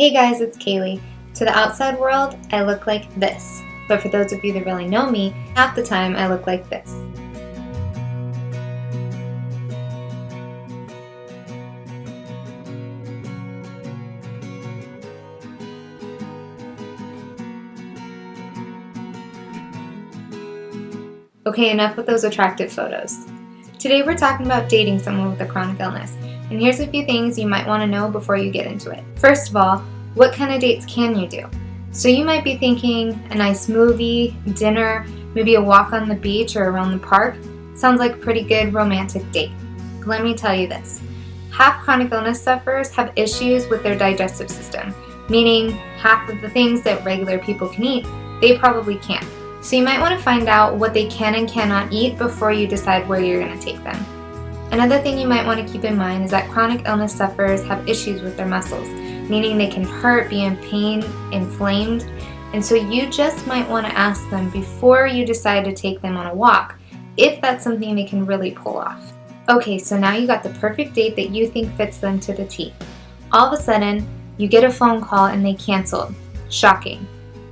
Hey guys, it's Kaylee. To the outside world, I look like this. But for those of you that really know me, half the time I look like this. Okay, enough with those attractive photos. Today we're talking about dating someone with a chronic illness, and here's a few things you might want to know before you get into it. First of all, what kind of dates can you do? So you might be thinking a nice movie, dinner, maybe a walk on the beach or around the park. Sounds like a pretty good romantic date. But let me tell you this. Half chronic illness sufferers have issues with their digestive system, meaning half of the things that regular people can eat, they probably can't. So you might want to find out what they can and cannot eat before you decide where you're going to take them. Another thing you might want to keep in mind is that chronic illness sufferers have issues with their muscles, meaning they can hurt, be in pain, inflamed, and so you just might want to ask them before you decide to take them on a walk if that's something they can really pull off. Okay, so now you got the perfect date that you think fits them to the T. All of a sudden, you get a phone call and they canceled. Shocking.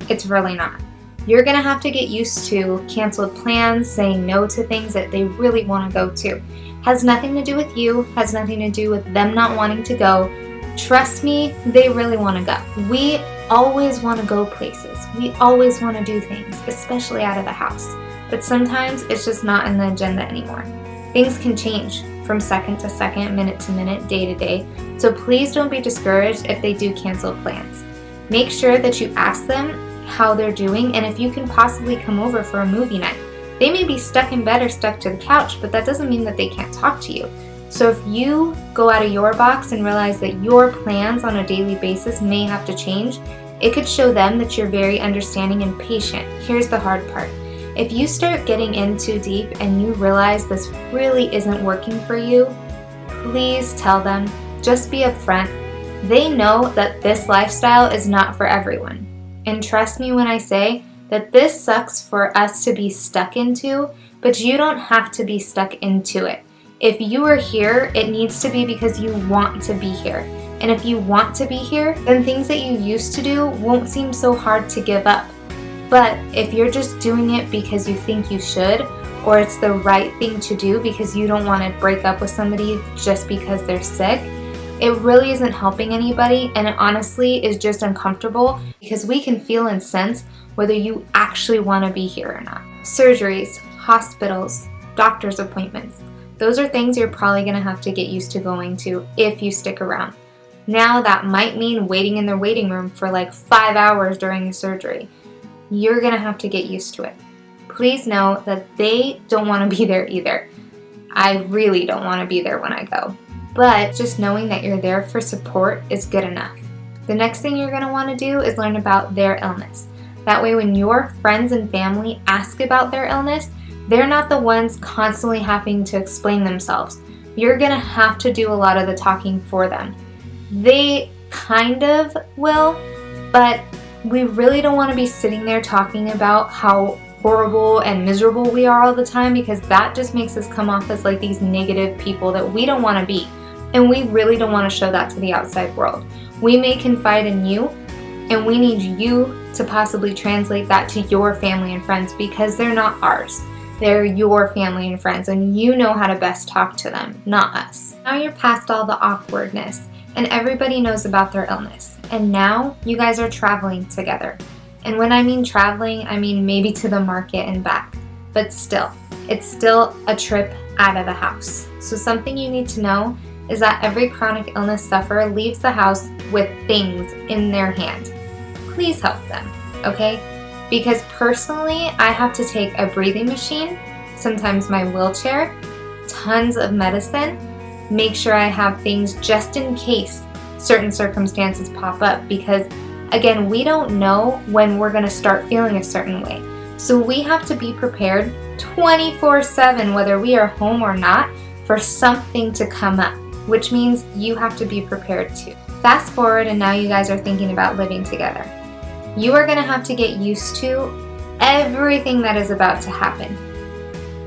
It's really not. You're going to have to get used to canceled plans, saying no to things that they really want to go to. Has nothing to do with you, has nothing to do with them not wanting to go. Trust me, they really want to go. We always want to go places. We always want to do things, especially out of the house. But sometimes it's just not in the agenda anymore. Things can change from second to second, minute to minute, day to day. So please don't be discouraged if they do cancel plans. Make sure that you ask them how they're doing and if you can possibly come over for a movie night. They may be stuck in bed or stuck to the couch, but that doesn't mean that they can't talk to you. So if you go out of your box and realize that your plans on a daily basis may have to change, it could show them that you're very understanding and patient. Here's the hard part. If you start getting in too deep and you realize this really isn't working for you, please tell them. Just be upfront. They know that this lifestyle is not for everyone. And trust me when I say that this sucks for us to be stuck into, but you don't have to be stuck into it. If you are here, it needs to be because you want to be here. And if you want to be here, then things that you used to do won't seem so hard to give up. But if you're just doing it because you think you should, or it's the right thing to do because you don't want to break up with somebody just because they're sick, it really isn't helping anybody, and it honestly is just uncomfortable because we can feel and sense whether you actually want to be here or not. Surgeries, hospitals, doctor's appointments. Those are things you're probably going to have to get used to going to if you stick around. Now that might mean waiting in their waiting room for like 5 hours during the surgery. You're going to have to get used to it. Please know that they don't want to be there either. I really don't want to be there when I go. But just knowing that you're there for support is good enough. The next thing you're going to want to do is learn about their illness. That way when your friends and family ask about their illness, they're not the ones constantly having to explain themselves. You're going to have to do a lot of the talking for them. They kind of will, but we really don't want to be sitting there talking about how horrible and miserable we are all the time, because that just makes us come off as like these negative people that we don't want to be. And we really don't want to show that to the outside world. We may confide in you, and we need you to possibly translate that to your family and friends, because they're not ours. They're your family and friends, and you know how to best talk to them, not us. Now you're past all the awkwardness, and everybody knows about their illness. And now you guys are traveling together. And when I mean traveling, I mean maybe to the market and back. But still, it's still a trip out of the house. So something you need to know is that every chronic illness sufferer leaves the house with things in their hand. Please help them, okay? Because personally, I have to take a breathing machine, sometimes my wheelchair, tons of medicine, make sure I have things just in case certain circumstances pop up, because again, we don't know when we're going to start feeling a certain way. So we have to be prepared 24/7, whether we are home or not, for something to come up, which means you have to be prepared too. Fast forward, and now you guys are thinking about living together. You are going to have to get used to everything that is about to happen.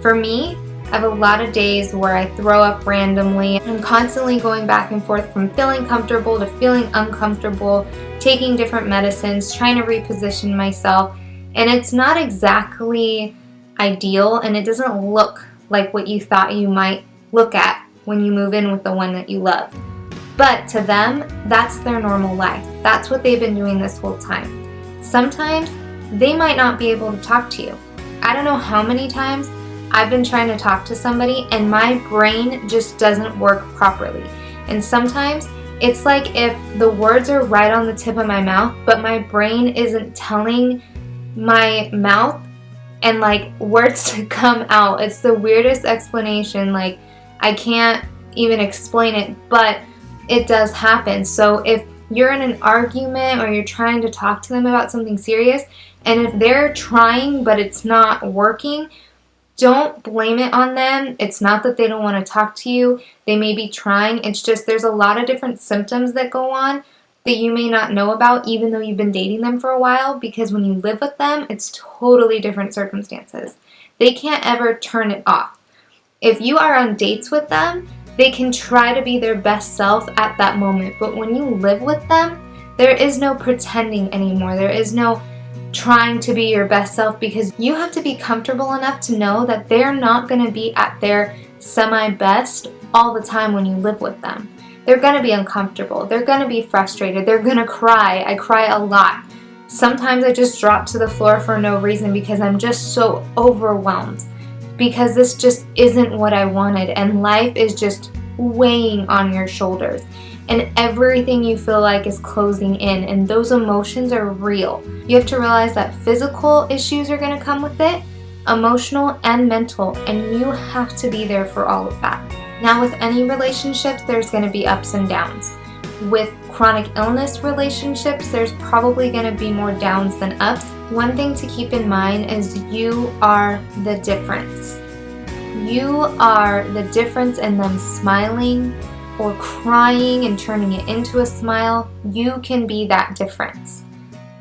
For me, I have a lot of days where I throw up randomly. I'm constantly going back and forth from feeling comfortable to feeling uncomfortable, taking different medicines, trying to reposition myself, and it's not exactly ideal, and it doesn't look like what you thought you might look at when you move in with the one that you love. But to them, that's their normal life. That's what they've been doing this whole time. Sometimes they might not be able to talk to you. I don't know how many times I've been trying to talk to somebody and my brain just doesn't work properly. And sometimes it's like if the words are right on the tip of my mouth, but my brain isn't telling my mouth and like words to come out. It's the weirdest explanation. Like, I can't even explain it, but it does happen. So if you're in an argument or you're trying to talk to them about something serious, and if they're trying but it's not working, don't blame it on them. It's not that they don't want to talk to you. They may be trying. It's just there's a lot of different symptoms that go on that you may not know about even though you've been dating them for a while, because when you live with them, it's totally different circumstances. They can't ever turn it off. If you are on dates with them, they can try to be their best self at that moment, but when you live with them, there is no pretending anymore. There is no trying to be your best self, because you have to be comfortable enough to know that they're not going to be at their semi-best all the time when you live with them. They're going to be uncomfortable. They're going to be frustrated. They're going to cry. I cry a lot. Sometimes I just drop to the floor for no reason because I'm just so overwhelmed, because this just isn't what I wanted, and life is just weighing on your shoulders, and everything you feel like is closing in, and those emotions are real. You have to realize that physical issues are going to come with it, emotional and mental, and you have to be there for all of that. Now, with any relationships, there's going to be ups and downs. With chronic illness relationships, there's probably going to be more downs than ups. One thing to keep in mind is you are the difference. You are the difference in them smiling or crying and turning it into a smile. You can be that difference.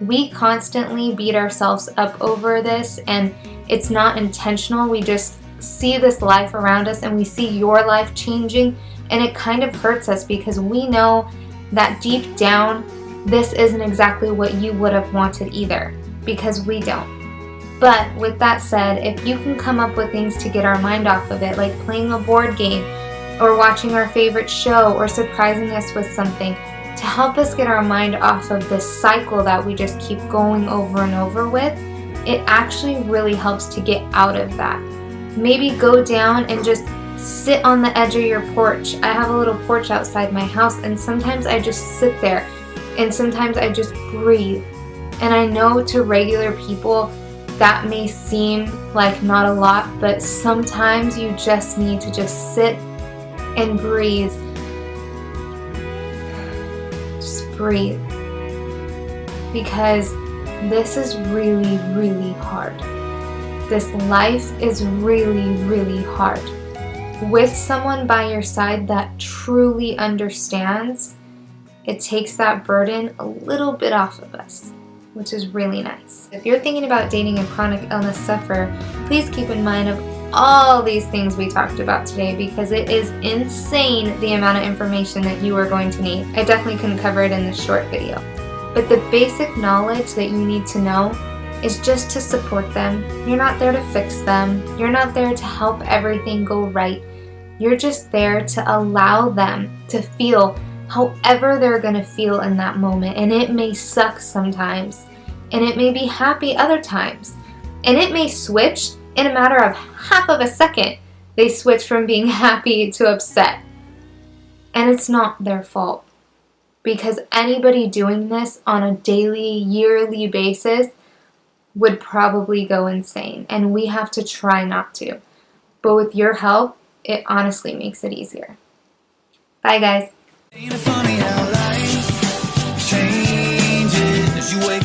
We constantly beat ourselves up over this, and it's not intentional. We just see this life around us and we see your life changing, and it kind of hurts us because we know that deep down this isn't exactly what you would have wanted either, because we don't. But with that said, if you can come up with things to get our mind off of it, like playing a board game or watching our favorite show or surprising us with something to help us get our mind off of this cycle that we just keep going over and over with, it actually really helps to get out of that. Maybe go down and just sit on the edge of your porch. I have a little porch outside my house, and sometimes I just sit there and sometimes I just breathe. And I know to regular people that may seem like not a lot, but sometimes you just need to just sit and breathe. Just breathe. Because this is really, really hard. This life is really, really hard. With someone by your side that truly understands, it takes that burden a little bit off of us, which is really nice. If you're thinking about dating a chronic illness sufferer, please keep in mind of all these things we talked about today, because it is insane the amount of information that you are going to need. I definitely couldn't cover it in this short video. But the basic knowledge that you need to know is just to support them. You're not there to fix them. You're not there to help everything go right. You're just there to allow them to feel however they're going to feel in that moment. And it may suck sometimes, and it may be happy other times, and it may switch in a matter of half of a second. They switch from being happy to upset. And it's not their fault, because anybody doing this on a daily, yearly basis would probably go insane, and we have to try not to. But with your help, it honestly makes it easier. Bye, guys. Ain't it funny how life changes? You wake